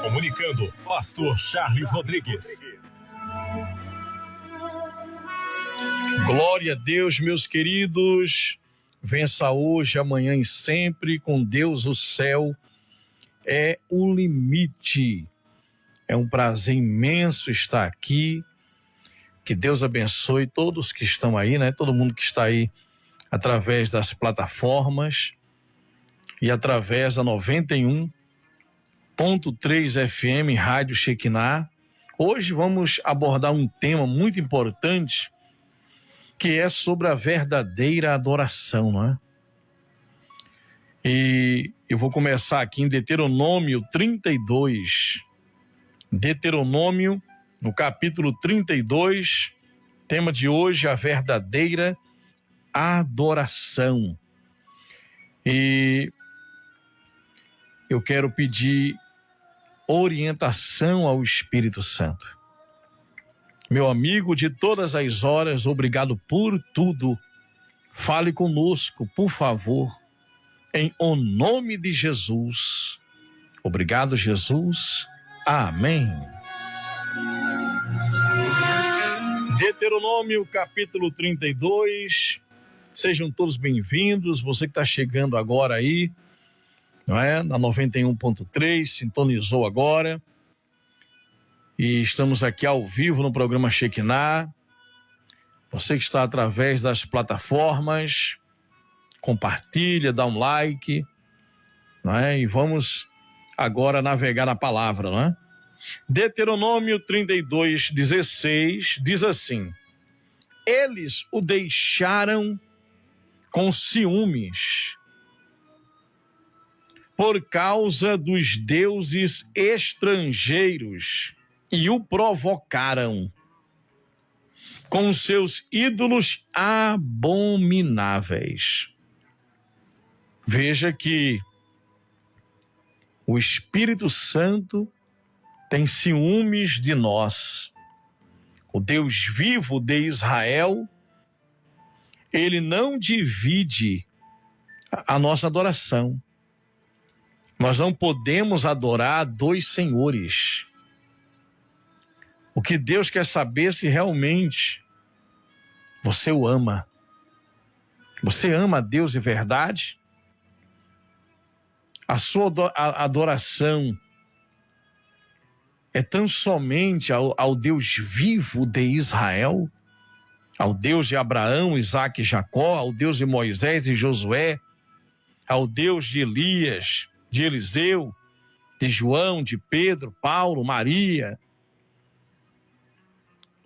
Comunicando, Pastor Charles Rodrigues. Glória a Deus, meus queridos. Vença hoje, amanhã e sempre. Com Deus o céu é o limite. É um prazer imenso estar aqui. Que Deus abençoe todos que estão aí, né? Todo mundo que está aí através das plataformas e através da 91.3 FM Rádio Shekinah. Hoje vamos abordar um tema muito importante, que é sobre a verdadeira adoração, não é? E eu vou começar aqui em Deuteronômio 32. Deuteronômio, no capítulo 32, tema de hoje, a verdadeira adoração. E eu quero pedir orientação ao Espírito Santo. Meu amigo de todas as horas, obrigado por tudo. Fale conosco, por favor, em o nome de Jesus. Obrigado, Jesus. Amém. Deuteronômio, capítulo 32. Sejam todos bem-vindos. Você que está chegando agora aí, não é? Na 91.3, sintonizou agora. E estamos aqui ao vivo no programa Shekinah. Você que está através das plataformas, compartilha, dá um like, não é? E vamos agora navegar na palavra, não é? Deuteronômio 32:16 diz assim: eles o deixaram com ciúmes por causa dos deuses estrangeiros e o provocaram com seus ídolos abomináveis. Veja que o Espírito Santo tem ciúmes de nós. O Deus vivo de Israel, ele não divide a nossa adoração. Nós não podemos adorar dois senhores. O que Deus quer saber é se realmente você o ama. Você ama a Deus de verdade? A sua adoração é tão somente ao Deus vivo de Israel, ao Deus de Abraão, Isaque e Jacó, ao Deus de Moisés e Josué, ao Deus de Elias, de Eliseu, de João, de Pedro, Paulo, Maria.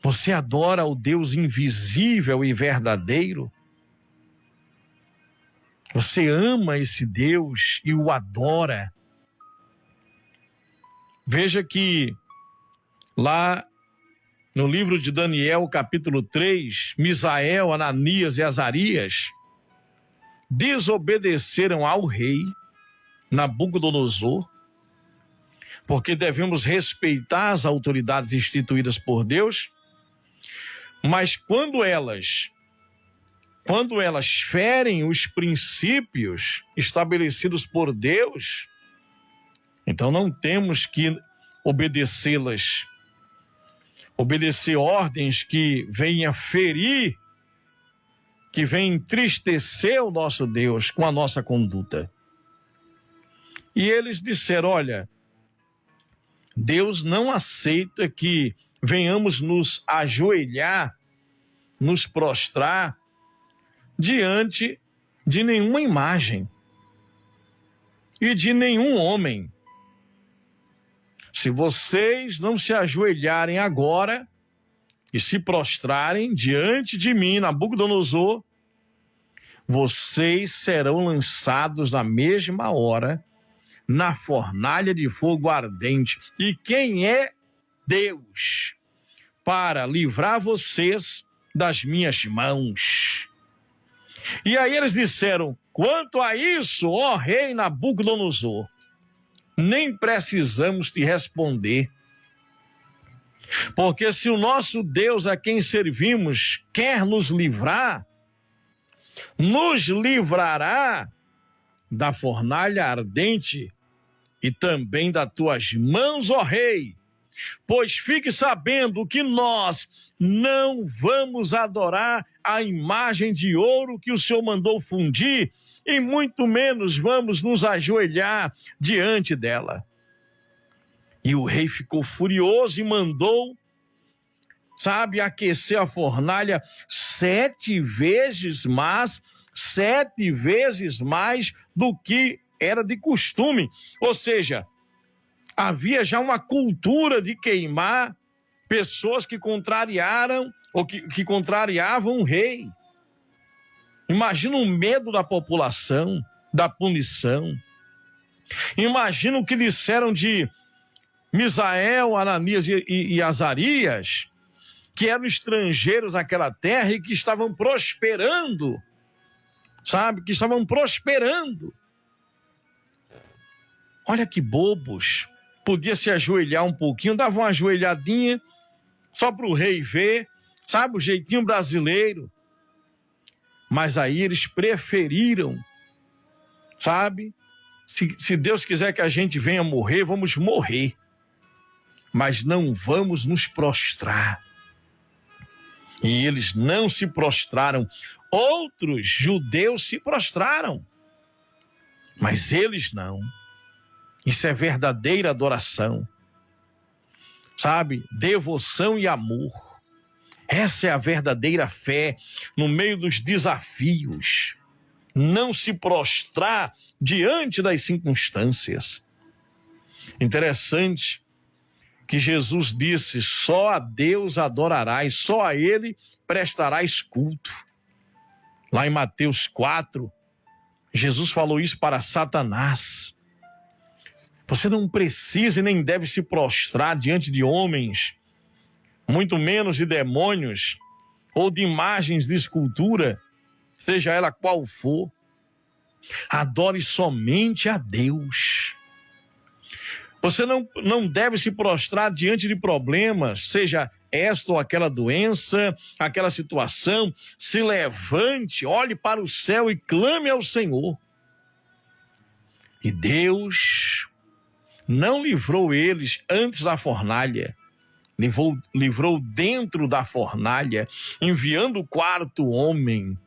Você adora o Deus invisível e verdadeiro? Você ama esse Deus e o adora? Veja que lá no livro de Daniel, capítulo 3, Misael, Ananias e Azarias desobedeceram ao rei Nabucodonosor, porque devemos respeitar as autoridades instituídas por Deus, mas quando elas ferem os princípios estabelecidos por Deus, então não temos que obedecê-las, obedecer ordens que venham ferir, que venham entristecer o nosso Deus com a nossa conduta. E eles disseram: olha, Deus não aceita que venhamos nos ajoelhar, nos prostrar diante de nenhuma imagem e de nenhum homem. Se vocês não se ajoelharem agora e se prostrarem diante de mim, Nabucodonosor, vocês serão lançados na mesma hora na fornalha de fogo ardente. E quem é Deus para livrar vocês das minhas mãos? E aí eles disseram: quanto a isso, ó rei Nabucodonosor, nem precisamos te responder. Porque se o nosso Deus a quem servimos quer nos livrar, nos livrará da fornalha ardente e também das tuas mãos, ó rei. Pois fique sabendo que nós não vamos adorar a imagem de ouro que o Senhor mandou fundir, e muito menos vamos nos ajoelhar diante dela. E o rei ficou furioso e mandou, aquecer a fornalha 7 vezes mais do que era de costume. Ou seja, havia já uma cultura de queimar pessoas que contrariaram ou que contrariavam o rei. Imagina o medo da população, da punição. Imagina o que disseram de Misael, Ananias e Azarias, que eram estrangeiros naquela terra e que estavam prosperando, que estavam prosperando. Olha que bobos. Podia se ajoelhar um pouquinho, dava uma ajoelhadinha, só para o rei ver, o jeitinho brasileiro. Mas aí eles preferiram, se Deus quiser que a gente venha morrer, vamos morrer. Mas não vamos nos prostrar. E eles não se prostraram. Outros judeus se prostraram, mas eles não. Isso é verdadeira adoração. Devoção e amor. Essa é a verdadeira fé no meio dos desafios. Não se prostrar diante das circunstâncias. Interessante que Jesus disse: só a Deus adorarás, só a Ele prestarás culto. Lá em Mateus 4, Jesus falou isso para Satanás. Você não precisa e nem deve se prostrar diante de homens, muito menos de demônios, ou de imagens de escultura, seja ela qual for. Adore somente a Deus. Você não deve se prostrar diante de problemas, seja esta ou aquela doença, aquela situação. Se levante, olhe para o céu e clame ao Senhor. E Deus não livrou eles antes da fornalha, livrou dentro da fornalha, enviando o 4º homem,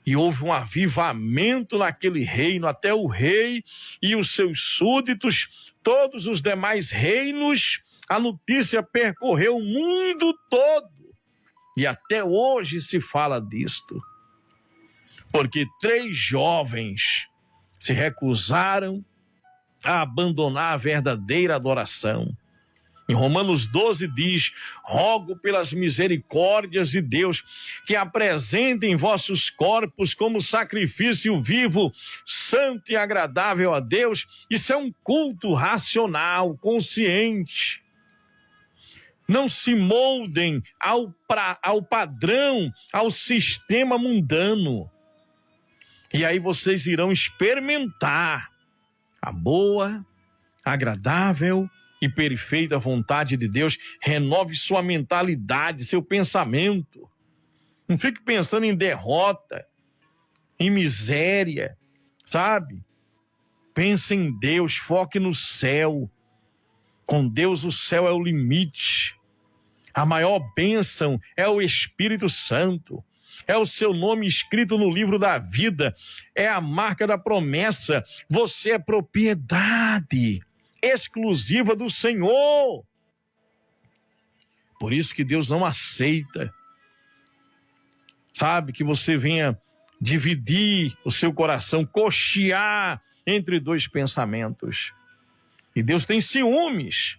E houve um avivamento naquele reino, até o rei e os seus súditos, todos os demais reinos, a notícia percorreu o mundo todo. E até hoje se fala disto. Porque 3 jovens se recusaram a abandonar a verdadeira adoração. Em Romanos 12 diz: rogo pelas misericórdias de Deus que apresentem vossos corpos como sacrifício vivo, santo e agradável a Deus. Isso é um culto racional, consciente. Não se moldem ao padrão, ao sistema mundano. E aí vocês irão experimentar a boa, agradável e perfeita vontade de Deus. Renove sua mentalidade, seu pensamento. Não fique pensando em derrota, em miséria, Pense em Deus, foque no céu. Com Deus o céu é o limite. A maior bênção é o Espírito Santo. É o seu nome escrito no livro da vida. É a marca da promessa. Você é propriedade exclusiva do Senhor. Por isso que Deus não aceita, que você venha dividir o seu coração, cochear entre 2 pensamentos. E Deus tem ciúmes.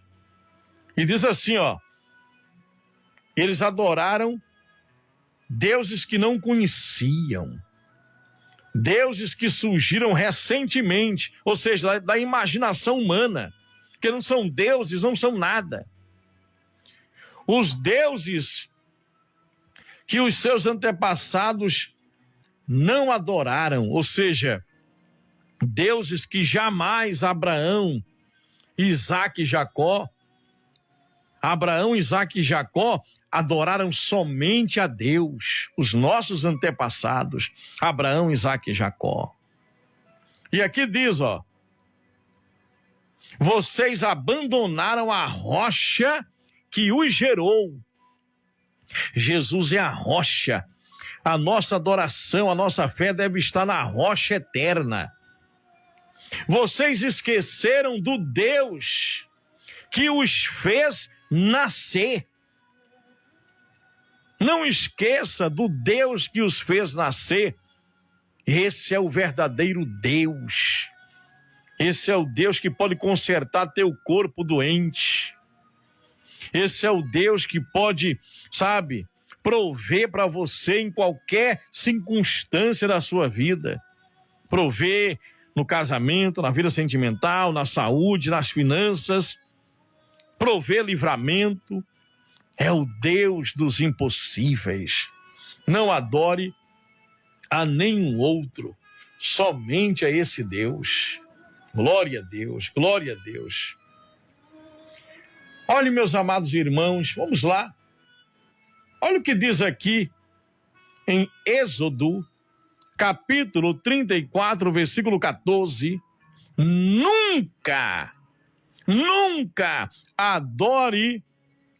E diz assim, eles adoraram deuses que não conheciam, deuses que surgiram recentemente, ou seja, da imaginação humana, que não são deuses, não são nada. Os deuses que os seus antepassados não adoraram, ou seja, deuses que jamais Abraão, Isaac e Jacó adoraram somente a Deus, os nossos antepassados, Abraão, Isaac e Jacó. E aqui diz, Vocês abandonaram a rocha que os gerou. Jesus é a rocha. A nossa adoração, a nossa fé deve estar na rocha eterna. Vocês esqueceram do Deus que os fez nascer. Não esqueça do Deus que os fez nascer. Esse é o verdadeiro Deus. Esse é o Deus que pode consertar teu corpo doente. Esse é o Deus que pode, sabe, prover para você em qualquer circunstância da sua vida. Prover no casamento, na vida sentimental, na saúde, nas finanças. Prover livramento. É o Deus dos impossíveis. Não adore a nenhum outro, somente a esse Deus. Glória a Deus, glória a Deus. Olha, meus amados irmãos, vamos lá. Olha o que diz aqui em Êxodo, capítulo 34, versículo 14. Nunca adore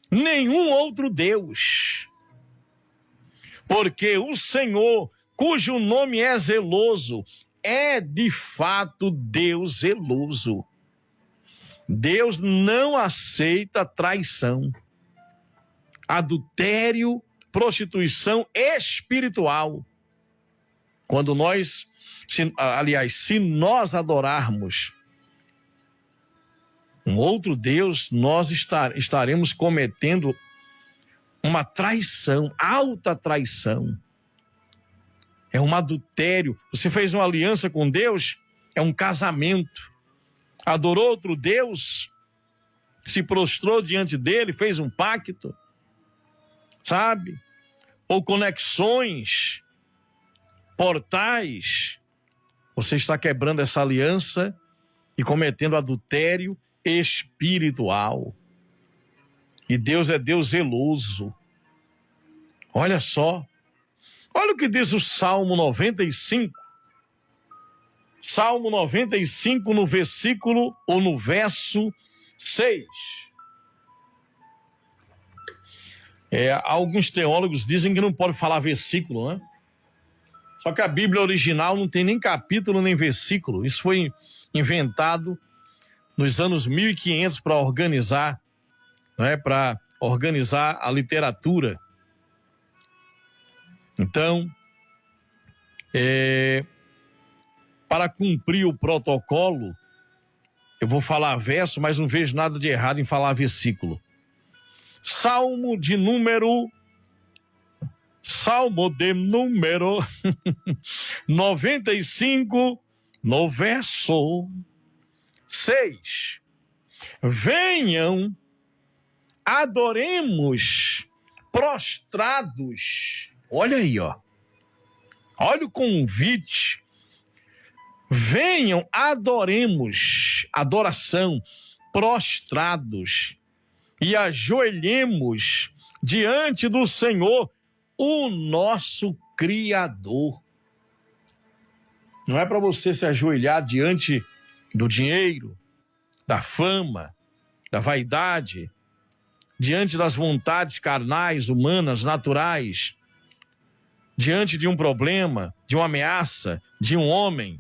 nenhum outro Deus, porque o Senhor, cujo nome é zeloso, é de fato Deus zeloso. Deus não aceita traição, adultério, prostituição espiritual. Quando nós, se nós adorarmos um outro Deus, nós estaremos cometendo uma traição, alta traição. É um adultério. Você fez uma aliança com Deus, é um casamento. Adorou outro Deus, se prostrou diante dele, fez um pacto, sabe? Ou conexões, portais. Você está quebrando essa aliança e cometendo adultério espiritual. E Deus é Deus zeloso. Olha só. Olha o que diz o Salmo 95. Salmo 95 no versículo ou no verso 6. Alguns teólogos dizem que não pode falar versículo, né? Só que a Bíblia original não tem nem capítulo nem versículo. Isso foi inventado nos anos 1500 para organizar, né, para organizar a literatura. Então, para cumprir o protocolo, eu vou falar verso, mas não vejo nada de errado em falar versículo. Salmo de número 95, no verso 6. Venham, adoremos prostrados. Olha aí, ó. Olha o convite. Venham, adoremos, adoração, prostrados, e ajoelhemos diante do Senhor, o nosso Criador. Não é para você se ajoelhar diante do dinheiro, da fama, da vaidade, diante das vontades carnais, humanas, naturais, diante de um problema, de uma ameaça, de um homem.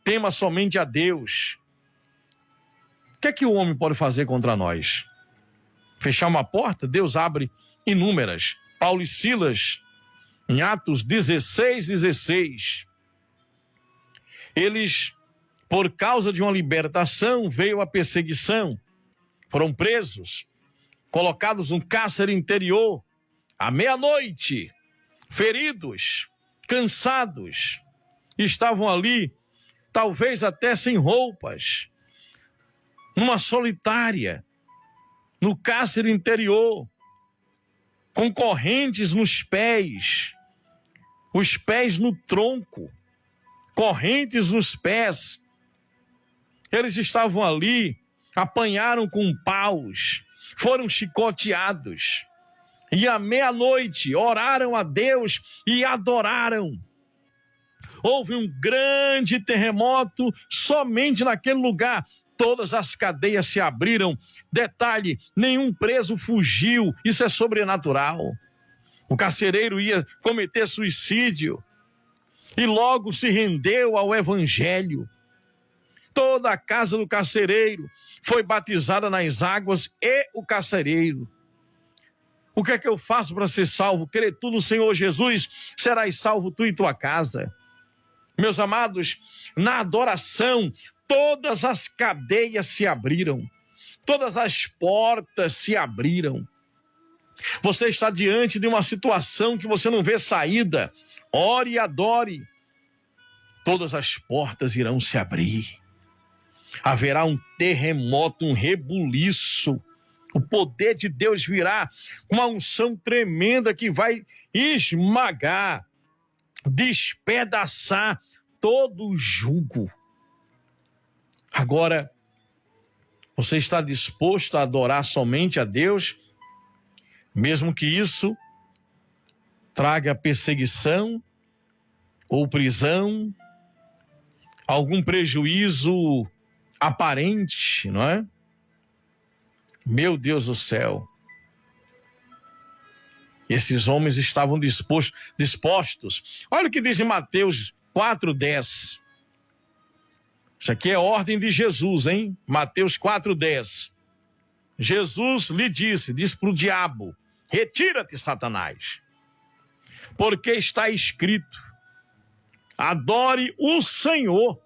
Tema somente a Deus. O que é que o homem pode fazer contra nós? Fechar uma porta? Deus abre inúmeras. Paulo e Silas, em Atos 16. Eles, por causa de uma libertação, veio a perseguição. Foram presos, colocados num cárcere interior, à meia-noite, feridos, cansados. Estavam ali, talvez até sem roupas, numa solitária, no cárcere interior, com correntes nos pés, os pés no tronco, correntes nos pés. Eles estavam ali, apanharam com paus, foram chicoteados, e à meia-noite oraram a Deus e adoraram. Houve um grande terremoto somente naquele lugar. todas as cadeias se abriram. Detalhe, nenhum preso fugiu, isso é sobrenatural. O carcereiro ia cometer suicídio e logo se rendeu ao evangelho. Toda a casa do carcereiro foi batizada nas águas e o carcereiro. O que é que eu faço para ser salvo? Crê tu no Senhor Jesus, serás salvo tu e tua casa. Meus amados, na adoração, todas as cadeias se abriram, todas as portas se abriram. Você está diante de uma situação que você não vê saída. Ore e adore. Todas as portas irão se abrir. Haverá um terremoto, um rebuliço. O poder de Deus virá com uma unção tremenda que vai esmagar, despedaçar todo o jugo. Agora, você está disposto a adorar somente a Deus, mesmo que isso traga perseguição ou prisão, algum prejuízo aparente, não é? Meu Deus do céu. Esses homens estavam dispostos. Olha o que diz em Mateus 4:10. Isso aqui é ordem de Jesus, hein? Mateus 4:10. Jesus lhe disse para o diabo: retira-te, Satanás, porque está escrito: adore o Senhor,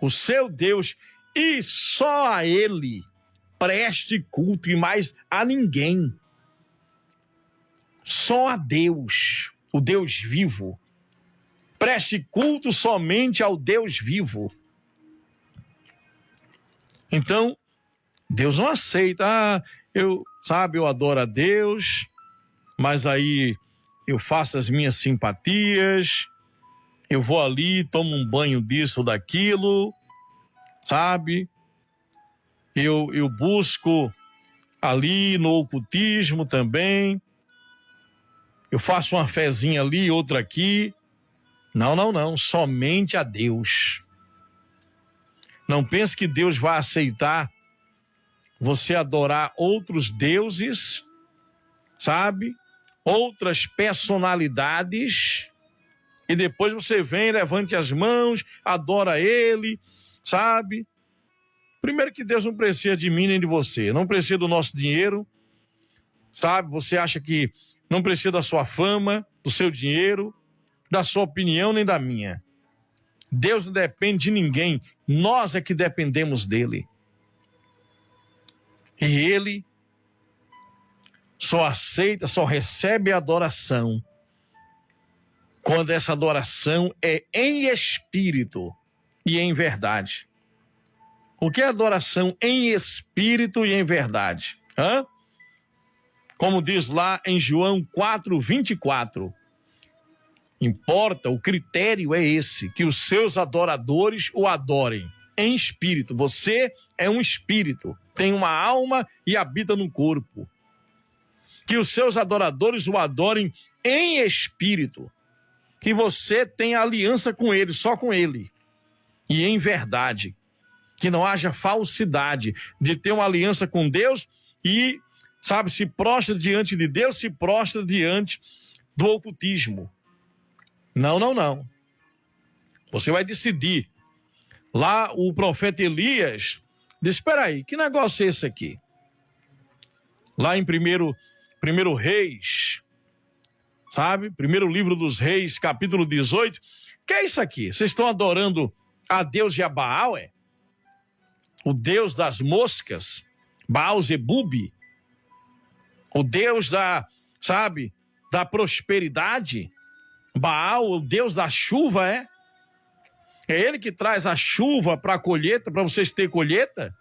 o seu Deus, e só a Ele preste culto, e mais a ninguém. Só a Deus, o Deus vivo. Preste culto somente ao Deus vivo. Então, Deus não aceita. Eu adoro a Deus, mas aí eu faço as minhas simpatias, eu vou ali, tomo um banho disso ou daquilo, sabe? Eu busco ali no ocultismo também, eu faço uma fezinha ali, outra aqui. Não, somente a Deus. Não pense que Deus vai aceitar você adorar outros deuses, sabe? Outras personalidades, e depois você vem, levante as mãos, adora Ele, sabe? Primeiro que Deus não precisa de mim nem de você, não precisa do nosso dinheiro, sabe? Você acha que não precisa da sua fama, do seu dinheiro, da sua opinião nem da minha. Deus não depende de ninguém, nós é que dependemos dele. E ele só aceita, só recebe a adoração quando essa adoração é em espírito e em verdade. O que é adoração em espírito e em verdade? Como diz lá em João 4:24. Importa, o critério é esse, que os seus adoradores o adorem em espírito. Você é um espírito, tem uma alma e habita no corpo. Que os seus adoradores o adorem em espírito. Que você tenha aliança com ele, só com ele. E em verdade. Que não haja falsidade de ter uma aliança com Deus e, se prostra diante de Deus, se prostra diante do ocultismo. Não. Você vai decidir. Lá o profeta Elias disse: espera aí, que negócio é esse aqui? Lá em primeiro Reis, primeiro livro dos Reis, capítulo 18. Que é isso aqui? Vocês estão adorando a Deus e a Baal, é? O Deus das moscas, Baal-zebub, o Deus da prosperidade, Baal, o Deus da chuva, é? É ele que traz a chuva para a colheita, para vocês terem colheita?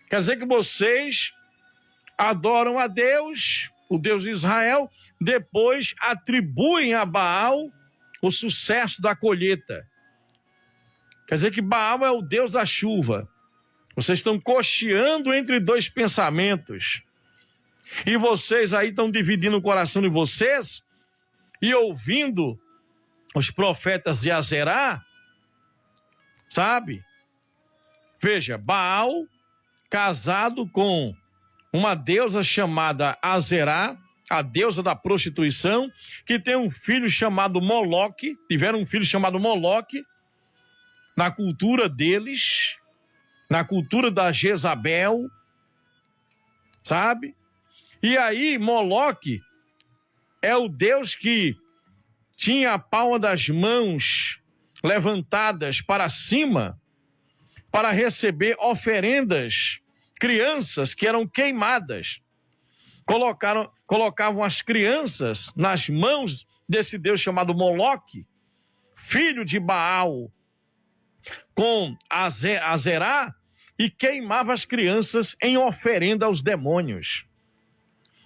Quer dizer que vocês adoram a Deus, o Deus de Israel, depois atribuem a Baal o sucesso da colheita. Quer dizer que Baal é o Deus da chuva. Vocês estão cocheando entre dois pensamentos. E vocês aí estão dividindo o coração de vocês e ouvindo os profetas de Azerá, Veja, Baal casado com uma deusa chamada Azerá, a deusa da prostituição, que tem um filho chamado Moloque, tiveram um filho chamado Moloque, na cultura deles, na cultura da Jezabel, sabe? E aí Moloque é o deus que tinha a palma das mãos levantadas para cima para receber oferendas, crianças que eram queimadas. Colocavam as crianças nas mãos desse deus chamado Moloque, filho de Baal, com Azerá, e queimava as crianças em oferenda aos demônios.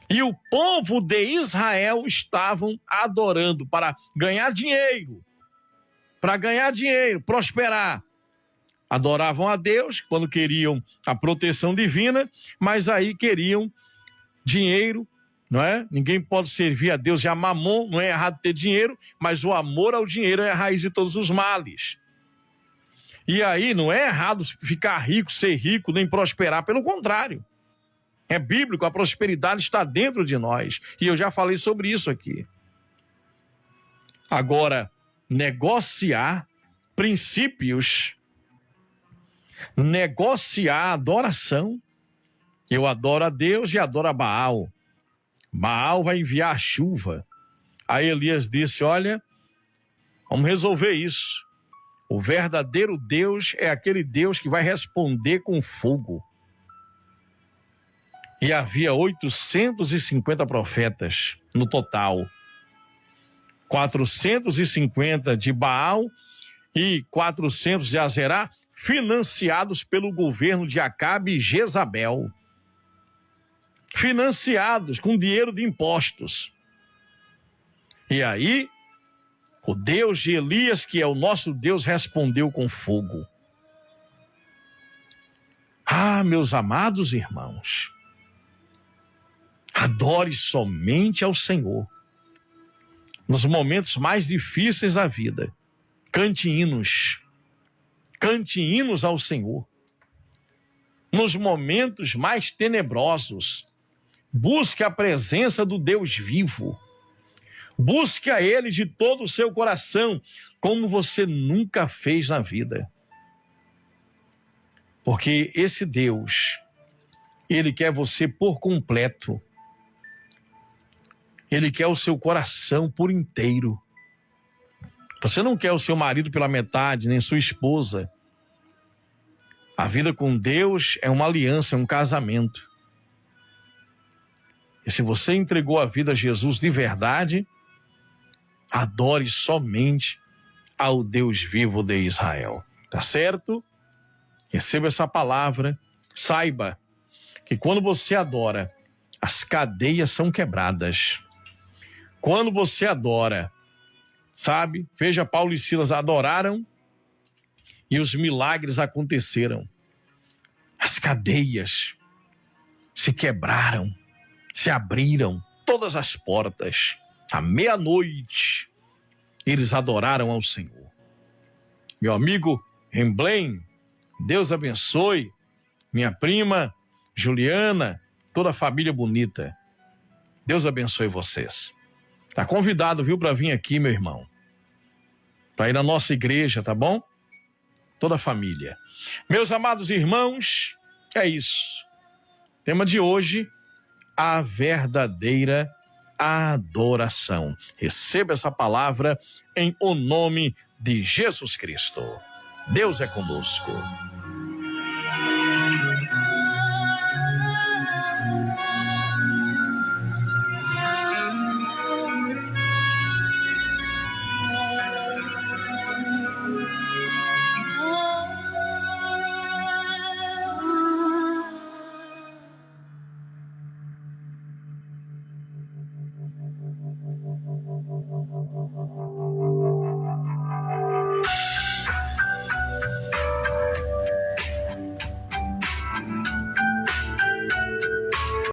E o povo de Israel estavam adorando para ganhar dinheiro, prosperar. Adoravam a Deus quando queriam a proteção divina, mas aí queriam dinheiro, não é? Ninguém pode servir a Deus e a Mamon, não é errado ter dinheiro, mas o amor ao dinheiro é a raiz de todos os males. E aí não é errado ficar rico, ser rico, nem prosperar, pelo contrário. É bíblico, a prosperidade está dentro de nós. E eu já falei sobre isso aqui. Agora, negociar princípios, negociar adoração. Eu adoro a Deus e adoro a Baal. Baal vai enviar a chuva. Aí Elias disse, olha, vamos resolver isso. O verdadeiro Deus é aquele Deus que vai responder com fogo. E havia 850 profetas no total. 450 de Baal e 400 de Azerá, financiados pelo governo de Acabe e Jezabel. Financiados com dinheiro de impostos. E aí, o Deus de Elias, que é o nosso Deus, respondeu com fogo. Ah, meus amados irmãos, adore somente ao Senhor. Nos momentos mais difíceis da vida, cante hinos ao Senhor. Nos momentos mais tenebrosos, busque a presença do Deus vivo. Busque a Ele de todo o seu coração, como você nunca fez na vida. Porque esse Deus, Ele quer você por completo. Ele quer o seu coração por inteiro. Você não quer o seu marido pela metade, nem sua esposa. A vida com Deus é uma aliança, é um casamento. E se você entregou a vida a Jesus de verdade, adore somente ao Deus vivo de Israel. Tá certo? Receba essa palavra. Saiba que quando você adora, as cadeias são quebradas. Quando você adora, sabe? Veja, Paulo e Silas adoraram e os milagres aconteceram. As cadeias se quebraram, se abriram todas as portas. À meia-noite, eles adoraram ao Senhor. Meu amigo Remblem, Deus abençoe. Minha prima Juliana, toda a família bonita. Deus abençoe vocês. Tá convidado, viu, para vir aqui, meu irmão. Para ir na nossa igreja, tá bom? Toda a família. Meus amados irmãos, é isso. Tema de hoje, a verdadeira adoração. Receba essa palavra em o nome de Jesus Cristo. Deus é conosco.